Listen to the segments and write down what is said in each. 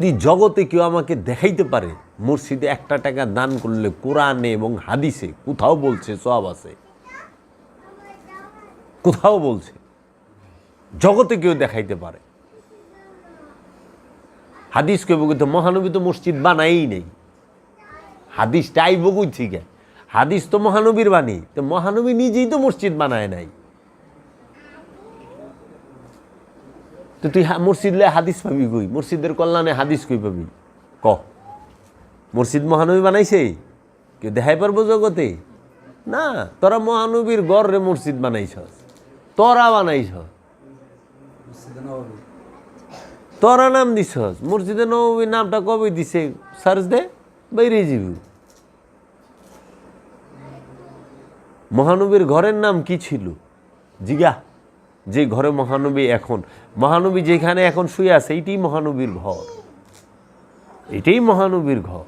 যদি জগতে কেউ আমাকে দেখাইতে পারে মসজিদে 1 টাকা দান করলে কোরআনে এবং হাদিসে কোথাও বলছে সওয়াব আছে, কোথাও বলছে, জগতে কেউ দেখাইতে পারে। হাদিস কে বলতে মহানবী তো মসজিদ বানাই নেই, হাদিসটা আইব কই থেকে? হাদিস তো মহানবীর বাণী, তো মহানবী নিজেই তো মসজিদ বানায় নাই। তো তুই মসজিদ লে হাদিস পাবি কই? মসজিদের কল্যাণে হাদিস কই পাবি ক? মসজিদ মহানবী বানাইছে, কেউ দেখাই পারবো জগতে? না, তোরা মহানবীর গড়ে মসজিদ বানাইছস, তোরা বানাইছস, তোরা নাম দিছস। মসজিদে নববী নামটা কবে দিছে? সার্চ দে, বাইরে যাবি। মহানবীর ঘরের নাম কি ছিল জিগা? যে ঘরে মহানবী এখন, মহানবী যেখানে এখন শুয়ে আছে এইটাই মহানবীর ঘর, এটাই মহানবীর ঘর।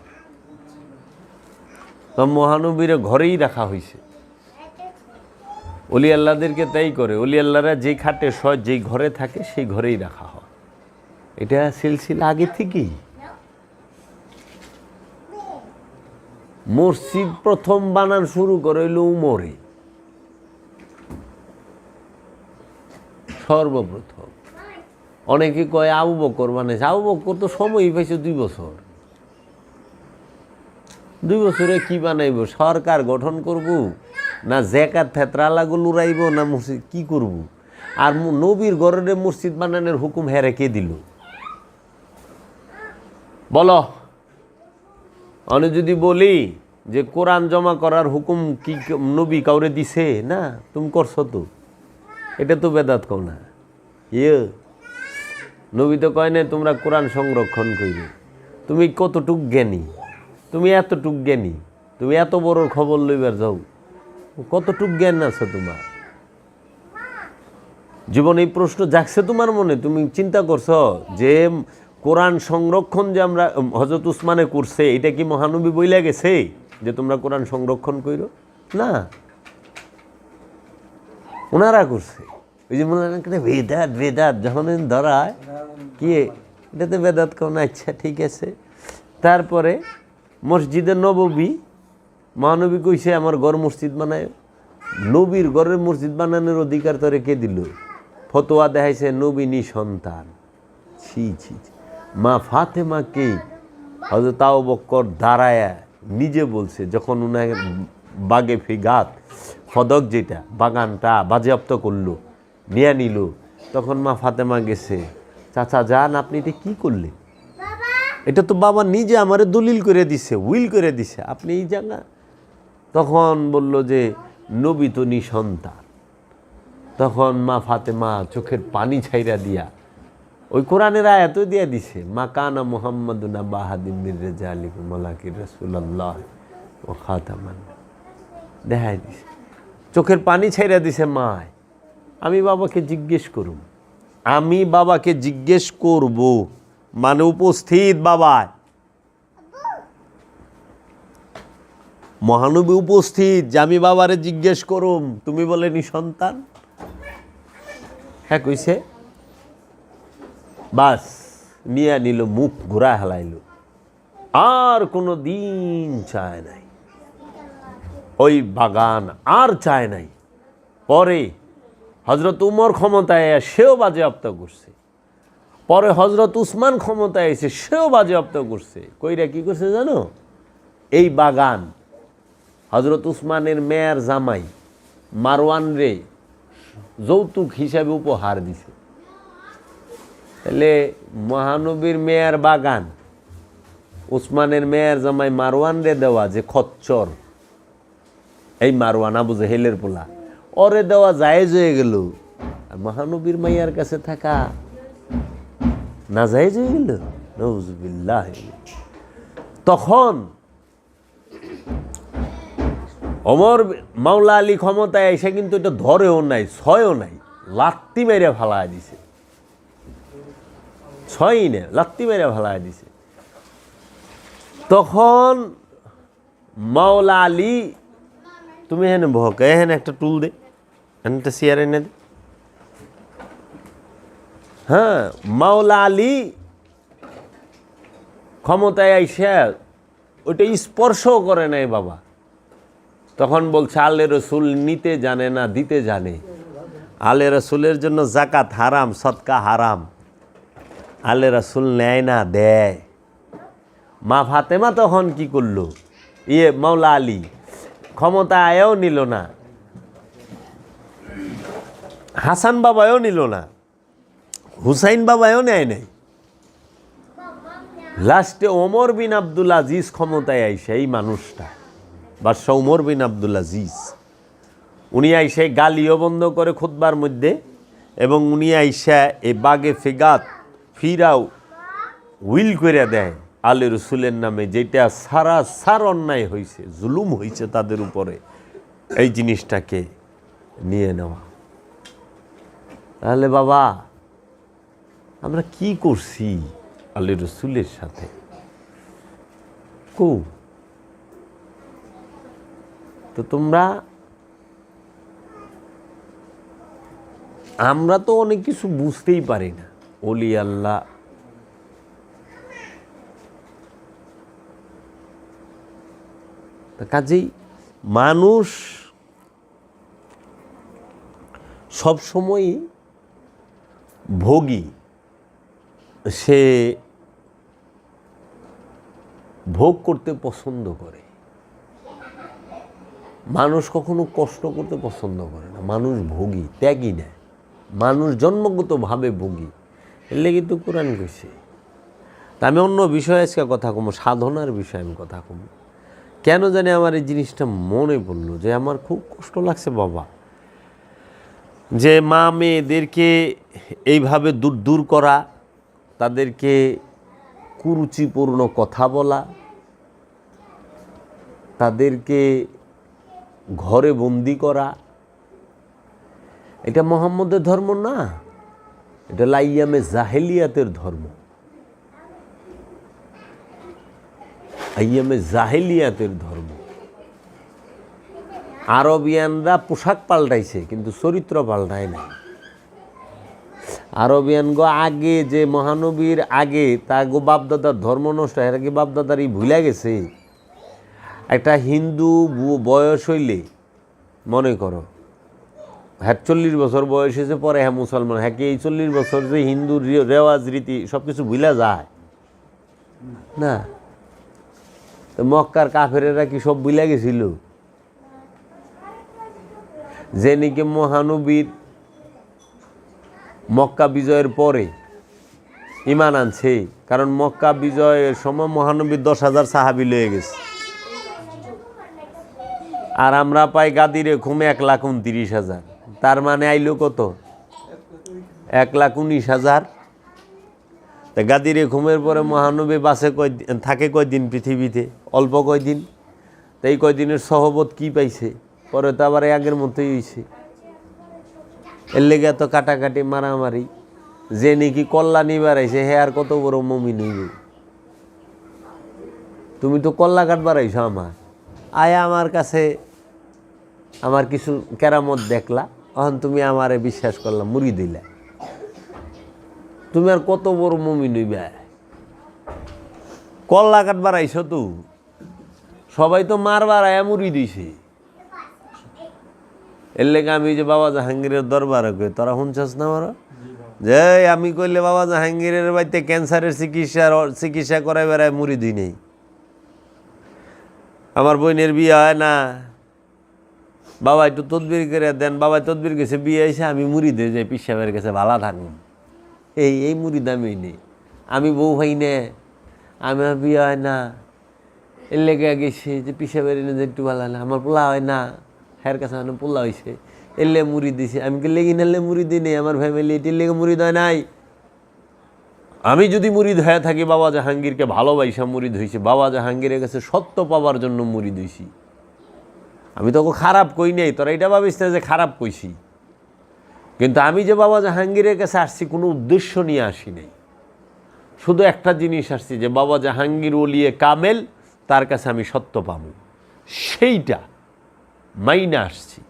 মহানবীর ঘরেই রাখা হয়েছে। অলি আল্লাহদেরকে তাই করে, অলি আল্লাহরা যে খাটে শয় যেই ঘরে থাকে সেই ঘরেই রাখা হয়। এটা সিলসিলা আগে থেকেই। মসজিদ প্রথম বানান শুরু করে হইল উমরে, সর্বপ্রথম। অনেকে কয় আবু বকর বানাইছে, আবু বকর তো সময়ই পাইছে 2 বছর। 2 বছরে কি বানাইব? সরকার গঠন করব না জাকাত ফেতরালাগুলো উড়াইব না মসজিদ কি করব? আর নবীর ঘরের মসজিদ বানানোর হুকুম হেরে কে দিল বলো? আমি যদি বলি যে কোরআন জমা করার হুকুম কি নবী কাউরে দিছে? না, তুমি করছো তো, এটা তো বেদাত কও না। নবী তো কয় না তোমরা কোরআন সংরক্ষণ করবে। তুমি কতটুক জ্ঞানী? তুমি এতটুক জ্ঞানী? তুমি এত বড় খবর লইবার যাও, কতটুক জ্ঞান আছে তোমার? জীবন এই প্রশ্ন জাগছে তোমার মনে? তুমি চিন্তা করছো যে কোরআন সংরক্ষণ যে আমরা হযরত উসমানে করছে, এটা কি মহানবী বইলা গেছে যে তোমরা কোরআন সংরক্ষণ করো? না, ওনারা করছে। ওই যে মনে হয় বেদাত বেদাত যখন ধরায় কি এটাতে বেদাত কোন? আচ্ছা ঠিক আছে। তারপরে মসজিদে নববী, মহানবী কইছে আমার ঘর মসজিদ বানায়। নবীর ঘরের মসজিদ বানানোর অধিকার তোরে কে দিল? ফতোয়া দেখাইছে নবী নিঃসন্তান। ছি ছি, মা ফাতেমাকে হযরত আবু বকর দাঁড়ায়া নিজে বলছে, যখন উনার বাগে ফিগাত ফদক যেটা বাগানটা বাজেয়াপ্ত করলো, নিয়ে নিল, তখন মা ফাতেমা গেছে, চাচা যান আপনি এটা কী করলেন? এটা তো বাবা নিজে আমারে দলিল করে দিছে, উইল করে দিছে, আপনি এই জায়গা। তখন বলল যে নবী তো নিঃসন্তান। তখন মা ফাতেমা চোখের পানি ছাইরা দিয়া ওই কোরআনের আয়াত দিয়া দিছে, মা কানা মুহাম্মাদুন আবা আহাদিম মির রিজালিকুম ওয়ালাকিন রাসূলুল্লাহ ওয়া খাতামান, দেখাই দিছে, চোখের পানি ছাইরা দিছে। মায় আমি বাবাকে জিজ্ঞেস করুম, আমি বাবাকে জিজ্ঞেস করব, মানে উপস্থিত বাবা, মহানবী উপস্থিত, যে আমি বাবারে জিজ্ঞেস করুম তুমি বলে নিঃসন্তান? হ্যাঁ কইছে, বাস নিয়ে নিল, মুখ ঘুরা হেলাইল, আর কোনো দিন চায় নাই ওই বাগান, আর চায় নাই। পরে হযরত উমর ক্ষমতায় সেও বাজেয়াপ্ত করছে, পরে হযরত উসমান ক্ষমতায় এসে সেও বাজেয়াপ্ত করছে। কইরা কি করছে জানো? এই বাগান হযরত উসমানের মেয়ের জামাই মারওয়ান রে যৌতুক হিসাবে উপহার দিছে। তাহলে মহানবীর মেয়ের বাগান উসমানের মেয়ের জামাই মারওয়ান রে দেওয়া, যে খচ্চর, এই মারওয়ান আবু জেহেলের পোলা, ওরে দেওয়া জায়েজ হয়ে গেল, আর মহানবীর মাইয়ার কাছে থাকা না জায়েজ হয়ে গেল? নাউযুবিল্লাহ। তখন ওমর মাওলা আলী ক্ষমতায় এসে কিন্তু এটা ধরেও নাই, ছয়ও নাই, লাত্তি মেরে ফালায় দিছে, ছয়ই না, লাত্তি মেরে ফালায় দিছে। তখন মাওলা আলী, তুমি এখানে ভক, এখানে একটা টুল দে, একটা চেয়ার এনে দে। হ্যাঁ, মাওলা আলী ক্ষমতায় আইসা ওইটা স্পর্শও করে নাই বাবা। তখন বলছে আলে রসুল নিতে জানে না দিতে জানে। আলে রসুলের জন্য জাকাত হারাম, সদকা হারাম। আলে রসুল নেয় না, দেয়। মা ফাতেমা তখন কি করলো, মাওলা আলী ক্ষমতা আয়াও নিল না, হাসান বাবাও নিল না, হুসাইন বাবাও নেয় নাই। লাস্টে ওমর বিন আব্দুল আজিজ ক্ষমতায় আইসে, এই মানুষটা বাদশাহ ওমর বিন আব্দুল আজিজ, উনি আইসে গালিও বন্ধ করে খুতবার মধ্যে, এবং উনি আইসা এই বাগে ফেগাত ফিরাও উইল করে দেয় আলে রসুলের নামে, যেটা সার অন্যায় হয়েছে, জুলুম হয়েছে তাদের উপরে, এই জিনিসটাকে নিয়ে নেওয়া। তাহলে বাবা আমরা কি করছি আলে রসুলের সাথে? তো তোমরা, আমরা তো অনেক কিছু বুঝতেই পারি না। ওলি আল্লাহ কাজেই মানুষ সবসময়ই ভোগী, সে ভোগ করতে পছন্দ করে। মানুষ কখনো কষ্ট করতে পছন্দ করে না। মানুষ ভোগী, ত্যাগী না। মানুষ জন্মগতভাবে ভোগী। এর লেগে তো কোরআন কইছে। তা আমি অন্য বিষয়ে আজকে কথা কম, সাধনার বিষয়ে আমি কথা কম। কেন জানি আমার এই জিনিসটা মনে পড়লো, যে আমার খুব কষ্ট লাগছে বাবা, যে মা মেয়েদেরকে এইভাবে দূর করা, তাদেরকে কুরুচিপূর্ণ কথা বলা, তাদেরকে ঘরে বন্দি করা, এটা মুহাম্মদের ধর্ম না, এটা লাইয়ামে জাহেলিয়াতের ধর্ম। আইয়ামে জাহেলিয়াতের ধর্ম। আরবিয়ানরা পোশাক পাল্টাইছে কিন্তু চরিত্র পাল্টায় না। আরবিয়ানগো আগে যে মহানবীর আগে তা গো বাপদাদার ধর্ম নষ্ট, এরা কি বাপদাদারই ভুলে গেছে? একটা হিন্দু বয়স হইলে, মনে করো হ্যাঁ 40 বছর বয়স হয়েছে, পরে হ্যাঁ মুসলমান, হ্যাঁ কি এই 40 বছর যে হিন্দুর রেওয়াজ রীতি সব কিছু ভুলে যায় না? তো মক্কার কাফেরেরা কি সব ভুলে গেছিল? যে নাকি মহানবীর মক্কা বিজয়ের পরে ঈমান আনছে, কারণ মক্কা বিজয়ের সময় মহানবীর 10,000 সাহাবী লয়ে গেছে, আর আমরা পাই গাদিরে ঘুমে 1,29,000। তার মানে আইলো কত? 1,19,000। গাদিরে ঘুমের পরে মহানবী বাসে থাকে কয়দিন পৃথিবীতে? অল্প কয়দিন। তো এই কয়দিনের সহবত কি পাইছে? পরে তো আবার আগের মতোই হয়েছে। এর লেগে এত কাটাকাটি মারামারি। যে নাকি কল্যাণী বাড়াইছে হে আর কত বড় মুমিন হইবে? তুমি তো কল্লা কাঠ বাড়াইছো আমার, আয়া আমার কাছে আমার কিছু কেরামত দেখলা, তখন তুমি আমারে বিশ্বাস করলা, মুড়ি দিলা। তুমি আর কত বড় মুমিন হইবে? কল্লা কাঠ বাড়াইছ তো, সবাই তো মার বাড়াইয়া মুড়ি দিছে। এর লেগে আমি যে বাবা জাহাঙ্গীরের দরবারে কই, তোরা শুনছস না আমার যে আমি কইলে বাবা জাহাঙ্গীরের বাড়িতে ক্যান্সারের চিকিৎসা করাই বেড়ায় মুড়ি দিই নেই। আমার বোনের বিয়ে হয় না, বাবা একটু তদবির করে দেন, বাবা তদবির গেছে, বিয়ে হয়েছে, আমি মুড়ি দিয়ে যাই পিসাবের কাছে, ভালো থাকুন। এই মুড়ি দামি নেই, আমি বউ ভাই নে, আমার বিয়ে হয় না, এর লেগে গেছে যে পিসাবের এনে একটু ভালো না, আমার পোলা হয় না, হ্যার কাছে পোলা হয়েছে, এলে মুড়ি দিছে। আমি কি লেগে নালে মুড়ি দিই নেই, আমার ফ্যামিলি এটির লেগে মুড়ি দেয় নাই। আমি যদি মুরিদ হয়ে থাকি বাবা জাহাঙ্গীরকে ভালোবাসা মুরিদ হয়েছি, বাবা জাহাঙ্গীরের কাছে সত্য পাওয়ার জন্য মুরিদ হয়েছি। আমি তোকে খারাপ কই নাই, তোরা এটা ভাবিস না যে খারাপ কইছি। কিন্তু আমি যে বাবা জাহাঙ্গীরের কাছে আসছি কোনো উদ্দেশ্য নিয়ে আসি নাই, শুধু একটা জিনিস আসছি যে বাবা জাহাঙ্গীর ওলিয়ে কামেল, তার কাছে আমি সত্য পাবো, সেইটা মাইনা আসছি।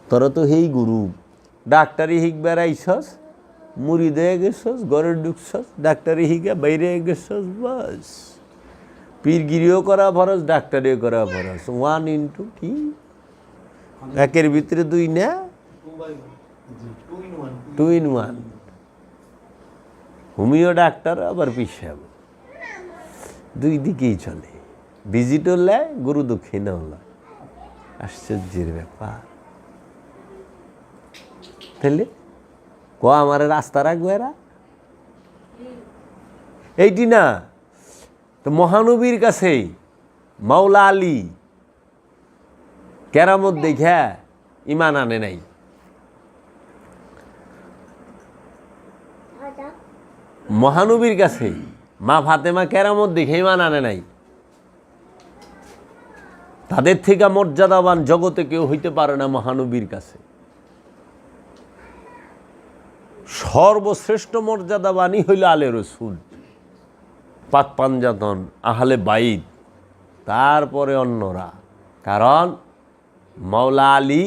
তোরা তো হেই গুরু ডাক্তারি হিকবার আইসস, মুড়ি দিয়ে গেছস, ঘরে ঢুকছস, ডাক্তারি হিগা বাইরে গেছস, বাস। পীরগিরিও করা ফরজ, ডাক্তারিও করা ফরজ। 1 into কি? একের ভিতরে 2 না? 2 in 1। হোমিও ডাক্তার আবার পিসাব, 2 দিকেই চলে। ভিজিটও লেয়, গুরু দক্ষিণাও লয়। আশ্চর্যের ব্যাপার। তাহলে আমার রাস্তা রাখবো এরা? এইটি না তো মহানবীর কাছে মাওলা আলী কেরামত দেখা ইমান আনে নাই। মহানবীর কাছে মা ফাতেমা কেরামত দেখে ইমান আনে নাই। তাদের থেকে মর্যাদাবান জগতে কেউ হইতে পারে না মহানবীর কাছে। সর্বশ্রেষ্ঠ মর্যাদাবানই হইল আলে রসুল, পাক পাঞ্জাতন, আহলে বাইত, তারপরে অন্যরা। কারণ মাওলা আলী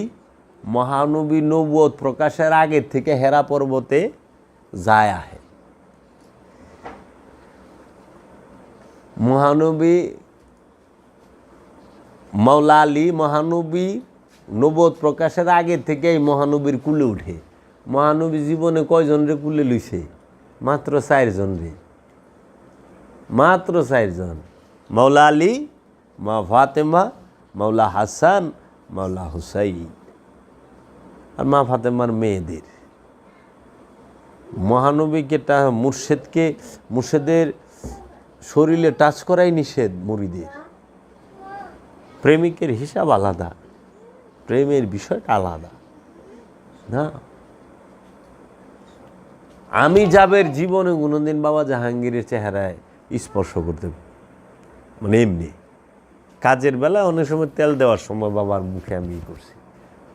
মহানবী নবুয়ত প্রকাশের আগের থেকে হেরা পর্বতে যায় আহে। মহানবী মাওলা আলী মহানবী নবুয়ত প্রকাশের আগের থেকেই মহানবীর কুলে উঠে। মহানবী জীবনে কয়জন রে কুলে লইছে? মাত্র 4 জন রে, মাত্র 4 জন। মাওলা আলী, মা ফাতেমা, মাওলা হাসান, মাওলা হুসাইন, আর মা ফাতেমার মেয়েদের। মহানবীকে মুর্শেদের শরীরে টাচ করাই নিষেধ। মুরিদের প্রেমিকের হিসাব আলাদা, প্রেমের বিষয়টা আলাদা না। আমি যাবের জীবনে কোনোদিন বাবা জাহাঙ্গীরের চেহারায় স্পর্শ করতে, মানে এমনি কাজের বেলা অনেক সময় তেল দেওয়ার সময় বাবার মুখে আমি করছি,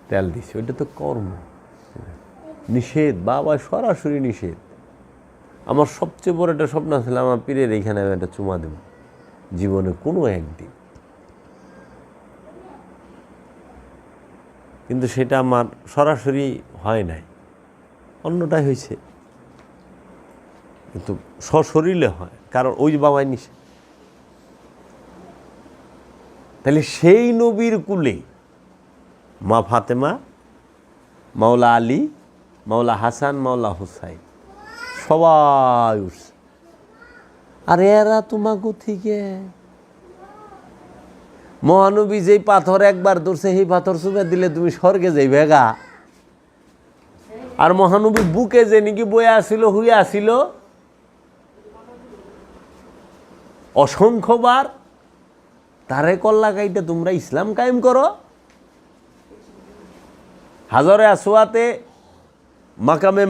তেল দিছি, ওইটা তো কর্ম, নিষেধ। বাবা সরাসরি নিষেধ। আমার সবচেয়ে বড় একটা স্বপ্ন ছিল আমার পীরের এইখানে আমি একটা চুমা দেব জীবনে কোনো একদিন, কিন্তু সেটা আমার সরাসরি হয় নাই, অন্যটাই হয়েছে, কিন্তু সশরীরে হয়, কারণ ওই বাবাই নিষেধ। তাহলে সেই নবীর কুলে মা ফাতেমা, মাওলা আলী, মাওলা হাসান, মাওলা হুসাইন সবাই উঠছে। আর এরা তোমাকে থেকে মহানবী যেই পাথর একবার ধরছে সেই পাথর চুপে দিলে তুমি স্বর্গে যাইবে গা। আর মহানবী বুকে যে নাকি বয়ে আসিল, হুয়ে আসিল অসংখ্যবার, তারে কল্লা গাইতে তোমরা ইসলাম কায়েম করো। হাজরে আসওয়াতে মাকামে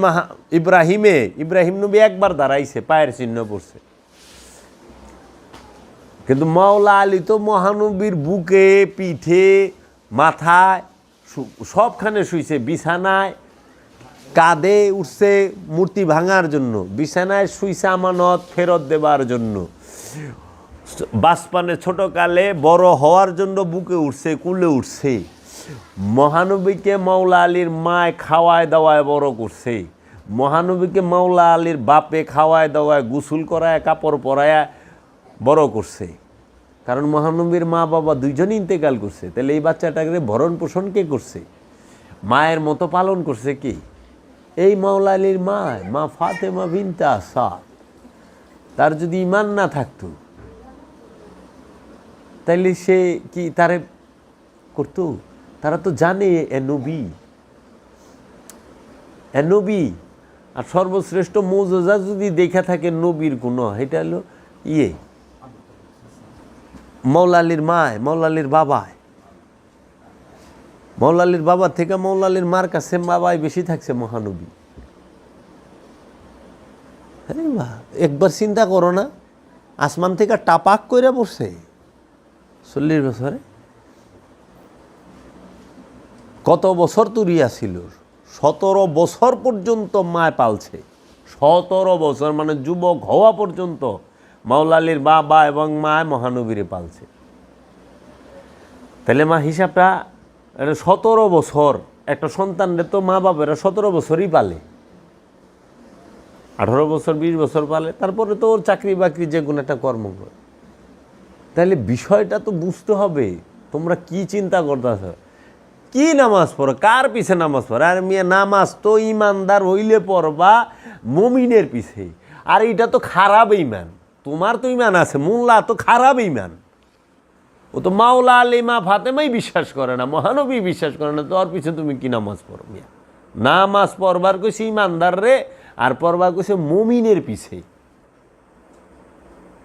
ইব্রাহিম নবী একবার দাঁড়াইছে, পায়ের চিহ্ন পড়ছে, কিন্তু মাওলা আলী তো মহানবীর বুকে, পিঠে, মাথায় সবখানে শুইছে, বিছানায় কাঁধে উঠছে মূর্তি ভাঙার জন্য, বিছানায় শুইছে আমানত ফেরত দেবার জন্য, বাসপানে ছোটকালে বড় হওয়ার জন্য বুকে উঠছে, কুলে উঠছে। মহানবীকে মাওলা আলীর মায় খাওয়ায় দাওয়ায় বড় করছে, মহানবীকে মাওলা আলীর বাপে খাওয়ায় দাওয়ায় গোসল করায় কাপড় পরায় বড় করছে। কারণ মহানবীর মা বাবা দুইজনই ইন্তেকাল করছে। তাহলে এই বাচ্চাটাকে ভরণ পোষণ কে করছে? মায়ের মতো পালন করছে কি? এই মাওলা আলীর মা ফাতেমা বিনতে আসাদ। তার যদি ইমান না থাকতো তাইলে সে কি তারে করতো? তারা তো জানে এ নবী। আর সর্বশ্রেষ্ঠ মৌজুজা যদি দেখা থাকে নবীর গুণ, এটা হলো মাওলা আলীর মাওলা আলীর বাবা থেকে মাওলা আলীর মার কাছে বাবাই বেশি থাকছে মহানবী। একবার চিন্তা করো না, আসমান থেকে টাপাক করে পড়ছে 40 বছরে। কত বছর তুরিয়া ছিল? 17 বছর পর্যন্ত মায় পালছে। 17 বছর মানে যুবক হওয়া পর্যন্ত মাওলা আলীর বাবা এবং মায় মহানবীরে পালছে। তাহলে মা হিসাবটা 17 বছর, একটা সন্তানরে তো মা বাবারা 17 বছরই পালে। 18 বছর 20 বছর পালে, তারপরে তো ওর চাকরি বাকরি যে কোনো একটা কর্ম করে। তাহলে বিষয়টা তো বুঝতে হবে তোমরা কি চিন্তা করতেছ। কি নামাজ পড়ো, কার পিছে নামাজ পড়ো? আর মিয়া নামাজ তো ইমানদার হইলে পড়বা মুমিনের পিছে। আর এটা তো খারাপ ইমান। তোমার তো ইমান আছে, মোল্লা তো খারাপ ইমান। ও তো মাওলা আলিমা ফাতেমাই বিশ্বাস করে না, মহানবী বিশ্বাস করে না, তো ওর পিছে তুমি কি নামাজ পড়ো? মিয়া নামাজ পড়বার কইছে ইমানদার রে, আর পড়বার কইছে মুমিনের পিছে।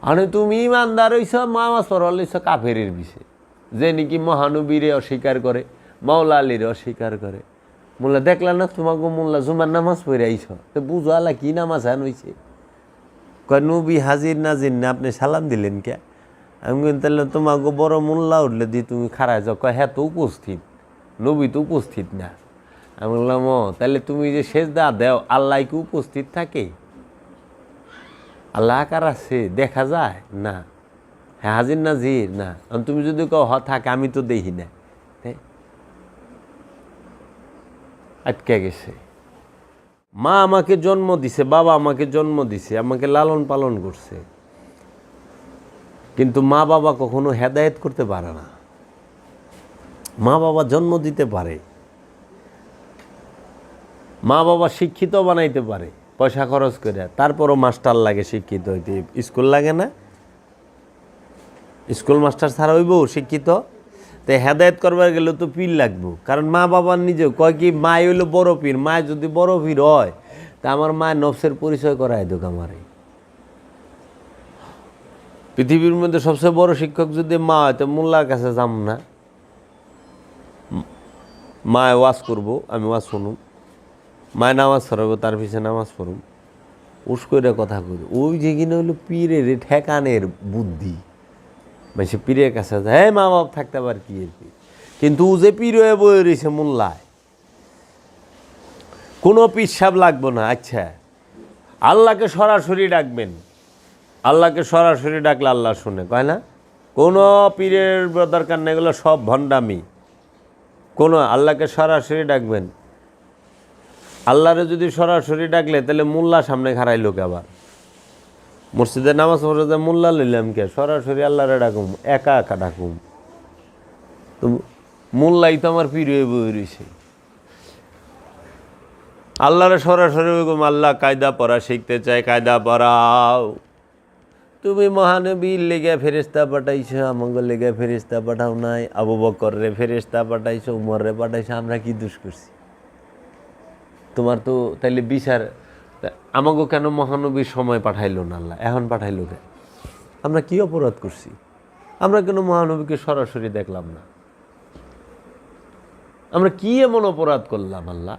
আর তুমি ইমানদার হইছ, নামাজ পড়বার লইছ কাফেরের পিছে, যে নাকি মহানবীরে অস্বীকার করে, মাওলা আলীরে অস্বীকার করে। মোল্লা দেখলা না তোমাকে মোল্লা জুমার নামাজ পড়ে আইছ, তো বুঝো আলা কি নামাজ হান হইছে? কয় নবী হাজির নাজির না, আপনি সালাম দিলেন কে? আমি কিন্তু তাহলে তোমাকে বড় মোল্লা উঠলে দিয়ে তুমি খারাই যাও। কয় হ্যাঁ তো উপস্থিত, নবী তো উপস্থিত না। আমি বললাম ও তাহলে তুমি যে সেজদা দেও, আল্লাহ কি উপস্থিত থাকে? আল্লাহ আকার আছে, দেখা যায় না? হ্যাঁ হাজির নাজির না। তুমি যদি কও হ থাকে, আমি তো দেখি না, আটকে গেছে। মা আমাকে জন্ম দিছে, বাবা আমাকে জন্ম দিছে, আমাকে লালন পালন করছে, কিন্তু মা বাবা কখনো হেদায়েত করতে পারে না। মা বাবা জন্ম দিতে পারে, মা বাবা শিক্ষিত বানাইতে পারে পয়সা খরচ করে, তারপরও মাস্টার লাগে শিক্ষিত হইতে। স্কুল লাগে না? স্কুল মাস্টার ছাড়া হইব শিক্ষিত? তো হেদায়েত করবার গেলে তো পীর লাগবো, কারণ মা বাবার নিজেও কয় কি মায় হইলো বড় পীর। মায় যদি বড় পীর হয় তা আমার মায়ের নফসের পরিচয় করাই দোক আমারে। পৃথিবীর মধ্যে সবচেয়ে বড় শিক্ষক যদি মা হয়, তো মোল্লার কাছে যাম না? মায় ওয়াজ করবো, আমি ওয়াজ শুনুম, মায় নামাজ পড়াবো, তার পিছিয়ে নামাজ পড়ুম, উস্কইরা কথা কই। ওই যে কিনা হইলো পীরের ঠেকানের বুদ্ধি। মানে সে পীরের কাছে যায়, হ্যাঁ মা বাপ থাকতে পারে কি এর পীর, কিন্তু ও যে পীর হয়ে বয়ে রয়েছে মোল্লায়, কোনো পিসাব লাগবো না। আচ্ছা আল্লাহকে সরাসরি ডাকবেন, আল্লাহকে সরাসরি ডাকলে আল্লাহ শুনে, কয় না? কোনো পীরের দরকার নেই, এগুলো সব ভণ্ডামি। কোনো আল্লাহকে সরাসরি ডাকবেন। আল্লাহরে যদি সরাসরি ডাকলে তাহলে মোল্লা সামনে খাড়াই লোক, আবার মসজিদে নামাজ পড়ে যে মোল্লা লইলাম কে? সরাসরি আল্লাহরে ডাকুম, একা একা ডাকুম। তো মোল্লাই তো আমার পীর হয়ে বই রয়েছে। আল্লাহরে সরাসরি ওইরকম, আল্লাহ কায়দা পড়া শিখতে চাই, কায়দা পড়াও। তুমি মহানবীর লেগে ফেরেশতা পাঠাইছো, আমাকে লেগে ফেরেশতা পাঠাও নাই। আবু বকর রে ফেরেশতা পাঠাইছো, উমর রে পাঠাইছো, আমরা কি দোষ করছি? তোমার তো তাইলে বিচার, আমাকে কেন মহানবীর সময় পাঠাইলো না আল্লাহ, এখন পাঠাইলো কেন? আমরা কি অপরাধ করছি? আমরা কেন মহানবীকে সরাসরি দেখলাম না? আমরা কি এমন অপরাধ করলাম আল্লাহ?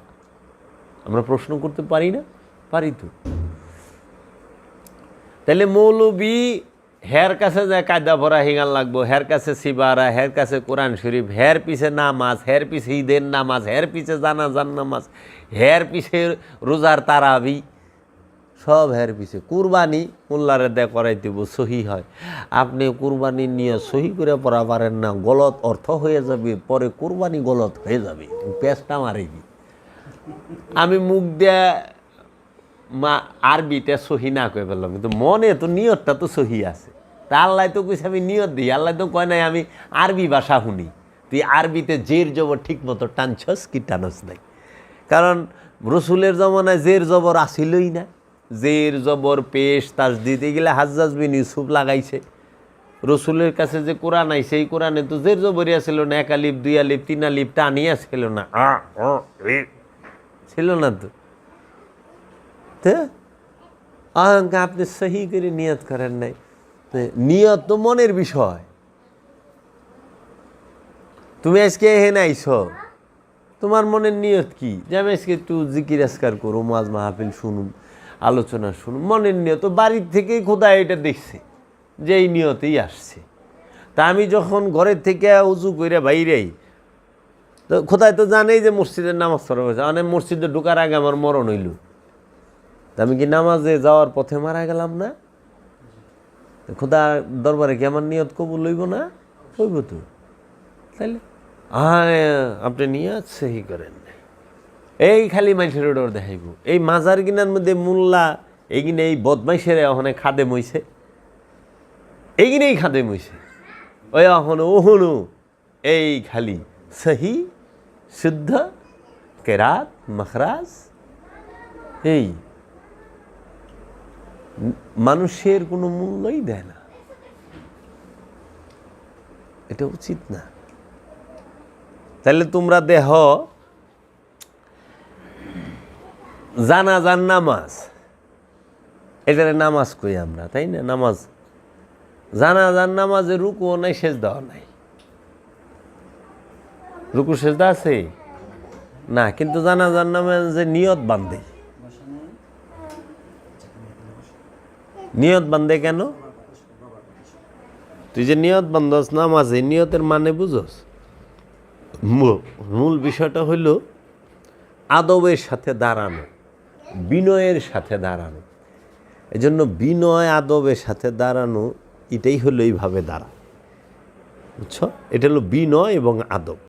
আমরা প্রশ্ন করতে পারি না? পারি তো। তাহলে মৌলবী হের কাছে যায় কায়দা ভরা হিগান লাগবো, হের কাছে সিবারা, হের কাছে কোরআন শরীফ, হের পিছে নামাজ, হের পিছে ঈদের নামাজ, হের পিছে জানাজার নামাজ, হের পিছে রোজার তারাবি, সব হের পিছে। কুরবানি মোল্লারে দেয় করাই দিব, সহি হয়। আপনি কুরবানি নিয়ে সহি করে পড়া পারেন না, গলত অর্থ হয়ে যাবে, পরে কুরবানি গলত হয়ে যাবে, পেঁচটা মারেবি। আমি মুখ দিয়ে মা আরবিতে সহি না কয়ে ফেললাম, কিন্তু মনে তো নিয়তটা তো সহি আছে। তা আল্লাহ তো কইছে আমি নিয়ত দিই, আল্লাহ তো কয় নাই আমি আরবি ভাষা শুনি। তুই আরবিতে জের জবর ঠিক মতো টানছস কি টানস নাই? কারণ রসুলের জমানায় জের জবর আসিলই না। জের জবর পেশ তাসদিদ এগুলা হাজ্জাজ বিন ইউসুফ লাগাইছে। রসুলের কাছে যে কোরআন আইছে, এই কোরআনে তো জের জবরই ছিল না, 1 আলিফ 2 আলিফ 3 আলিফ টানিয়া ছিল না, ছিল না তো। আপনি সহি করে নিয়ত করেন নাই। নিয়ত তো মনের বিষয়। তুমি আজকে এখানে আইছো, তোমার মনের নিয়ত কি? যে আমি আজকে একটু জিকির আজকার করুম, ওয়াজ মাহফিল শুনুম, আলোচনা শুনুম। মনের নিয়ত বাড়ির থেকেই খোদা এটা দেখছে যে এই নিয়তেই আসছে। তা আমি যখন ঘরের থেকে উজু করে বাইরেই, তো খোদায় তো জানেই যে মসজিদের নামাজ পড়া হয়েছে। মানে মসজিদে ঢোকার আগে আমার মরণ হইল, তা আমি কি নামাজে যাওয়ার পথে মারা গেলাম না? খোদা দরবারে কি আমার নিয়ত কবুল হইব না? হইব তো। তাইলে আপনি নিয়ত সহি করেন, এই খালি মানুষের ওডর দেখাইব। এই মাজার কিনার মধ্যে মোল্লা এইগিনে এই বদমাইশের ওখানে খাদেম হইছে, এইগিনেই খাদেম হইছে, ওই এখনো ওহনো এই খালি সহি শুদ্ধ কেরাত মখরাজ, এই মানুষের কোনো মূল্যই দেয় না। এটা উচিত না। তাহলে তোমরা দেহ জানাজার নামাজ, এটারে নামাজ কই আমরা, তাই না? নামাজ, জানাজার নামাজে রুকুও নাই, সেজদাও নাই। রুকু সেজদা আছে না, কিন্তু জানাজার নামাজে নিয়ত বান্ধে। নিয়ত বান্ধে কেন? তুই যে নিয়ত বান্ধস নামাজে, নিয়তের মানে বুঝস? মূল বিষয়টা হইল আদবের সাথে দাঁড়ানো, বিনয়ের সাথে দাঁড়ানো। এই জন্য বিনয় আদবের সাথে দাঁড়ানো, এটাই হলো এইভাবে দাঁড়া, বুঝছো? এটা হলো বিনয় এবং আদব।